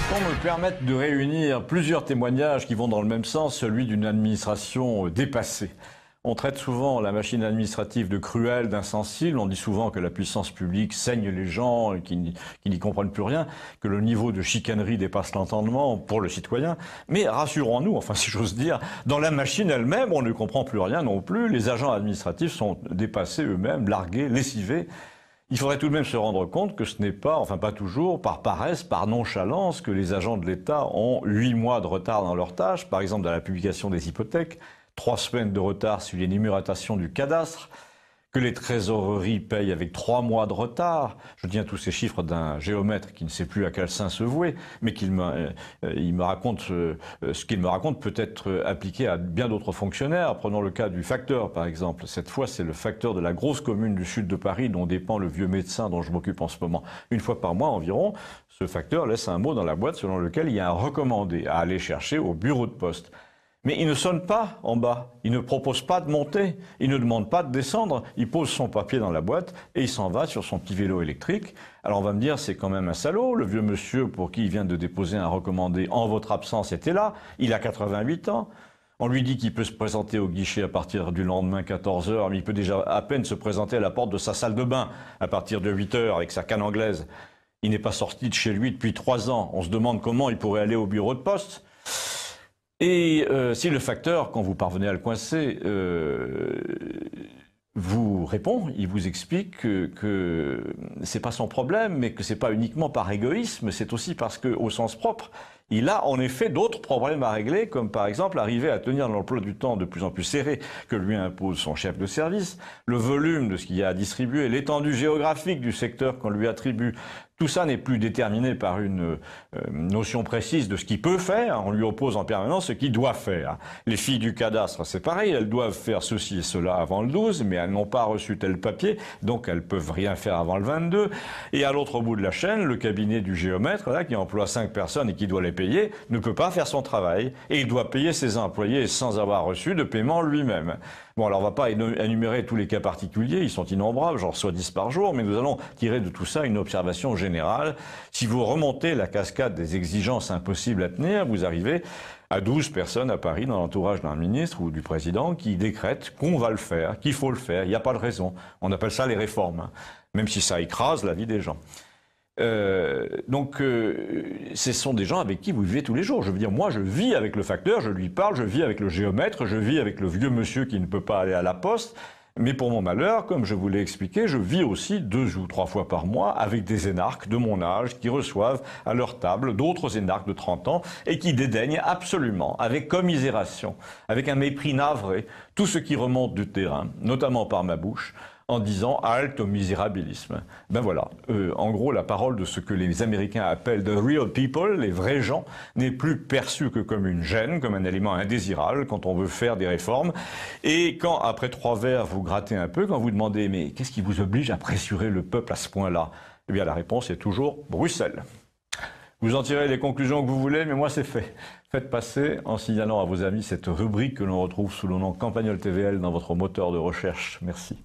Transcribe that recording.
qu'on me permette de réunir plusieurs témoignages qui vont dans le même sens, celui d'une administration dépassée. On traite souvent la machine administrative de cruelle, d'insensible. On dit souvent que la puissance publique saigne les gens, qui n'y comprennent plus rien, que le niveau de chicanerie dépasse l'entendement pour le citoyen. Mais rassurons-nous, enfin si j'ose dire, dans la machine elle-même, on ne comprend plus rien non plus. Les agents administratifs sont dépassés eux-mêmes, largués, lessivés. Il faudrait tout de même se rendre compte que ce n'est pas, enfin pas toujours, par paresse, par nonchalance, que les agents de l'État ont 8 mois de retard dans leurs tâches, par exemple dans la publication des hypothèques, 3 semaines de retard sur l'énumération du cadastre, que les trésoreries payent avec 3 mois de retard. Je tiens tous ces chiffres d'un géomètre qui ne sait plus à quel saint se vouer, mais il me raconte ce qu'il me raconte peut être appliqué à bien d'autres fonctionnaires. Prenons le cas du facteur, par exemple. Cette fois, c'est le facteur de la grosse commune du sud de Paris dont dépend le vieux médecin dont je m'occupe en ce moment. 1 fois par mois environ, ce facteur laisse un mot dans la boîte selon lequel il y a un recommandé à aller chercher au bureau de poste. Mais il ne sonne pas en bas, il ne propose pas de monter, il ne demande pas de descendre, il pose son papier dans la boîte et il s'en va sur son petit vélo électrique. Alors on va me dire, c'est quand même un salaud, le vieux monsieur pour qui il vient de déposer un recommandé en votre absence était là, il a 88 ans. On lui dit qu'il peut se présenter au guichet à partir du lendemain 14 h, mais il peut déjà à peine se présenter à la porte de sa salle de bain à partir de 8 h avec sa canne anglaise. Il n'est pas sorti de chez lui depuis 3 ans, on se demande comment il pourrait aller au bureau de poste. Et si le facteur, quand vous parvenez à le coincer, vous répond, il vous explique que c'est pas son problème, mais que c'est pas uniquement par égoïsme, c'est aussi parce que, au sens propre, il a en effet d'autres problèmes à régler, comme par exemple arriver à tenir l'emploi du temps de plus en plus serré que lui impose son chef de service, le volume de ce qu'il y a à distribuer, l'étendue géographique du secteur qu'on lui attribue. Tout ça n'est plus déterminé par une notion précise de ce qu'il peut faire. On lui oppose en permanence ce qu'il doit faire. Les filles du cadastre, c'est pareil, elles doivent faire ceci et cela avant le 12, mais elles n'ont pas reçu tel papier, donc elles peuvent rien faire avant le 22. Et à l'autre bout de la chaîne, le cabinet du géomètre, là, qui emploie 5 personnes et qui doit les payer, ne peut pas faire son travail. Et il doit payer ses employés sans avoir reçu de paiement lui-même. Bon, alors on va pas énumérer tous les cas particuliers, ils sont innombrables, j'en reçois 10 par jour, mais nous allons tirer de tout ça une observation générale. Si vous remontez la cascade des exigences impossibles à tenir, vous arrivez à 12 personnes à Paris dans l'entourage d'un ministre ou du président qui décrètent qu'on va le faire, qu'il faut le faire, il n'y a pas de raison. On appelle ça les réformes, hein, même si ça écrase la vie des gens. Ce sont des gens avec qui vous vivez tous les jours. Je veux dire, moi, je vis avec le facteur, je lui parle, je vis avec le géomètre, je vis avec le vieux monsieur qui ne peut pas aller à la poste. Mais pour mon malheur, comme je vous l'ai expliqué, je vis aussi 2 ou 3 fois par mois avec des énarques de mon âge qui reçoivent à leur table d'autres énarques de 30 ans et qui dédaignent absolument, avec commisération, avec un mépris navré, tout ce qui remonte du terrain, notamment par ma bouche, en disant « halte au misérabilisme ». Ben voilà, en gros, la parole de ce que les Américains appellent « the real people », les vrais gens, n'est plus perçue que comme une gêne, comme un élément indésirable quand on veut faire des réformes. Et quand, après 3 verres, vous grattez un peu, quand vous demandez « mais qu'est-ce qui vous oblige à pressurer le peuple à ce point-là » Eh bien, la réponse est toujours « Bruxelles ». Vous en tirez les conclusions que vous voulez, mais moi c'est fait. Faites passer, en signalant à vos amis, cette rubrique que l'on retrouve sous le nom Campagnol TVL dans votre moteur de recherche. Merci.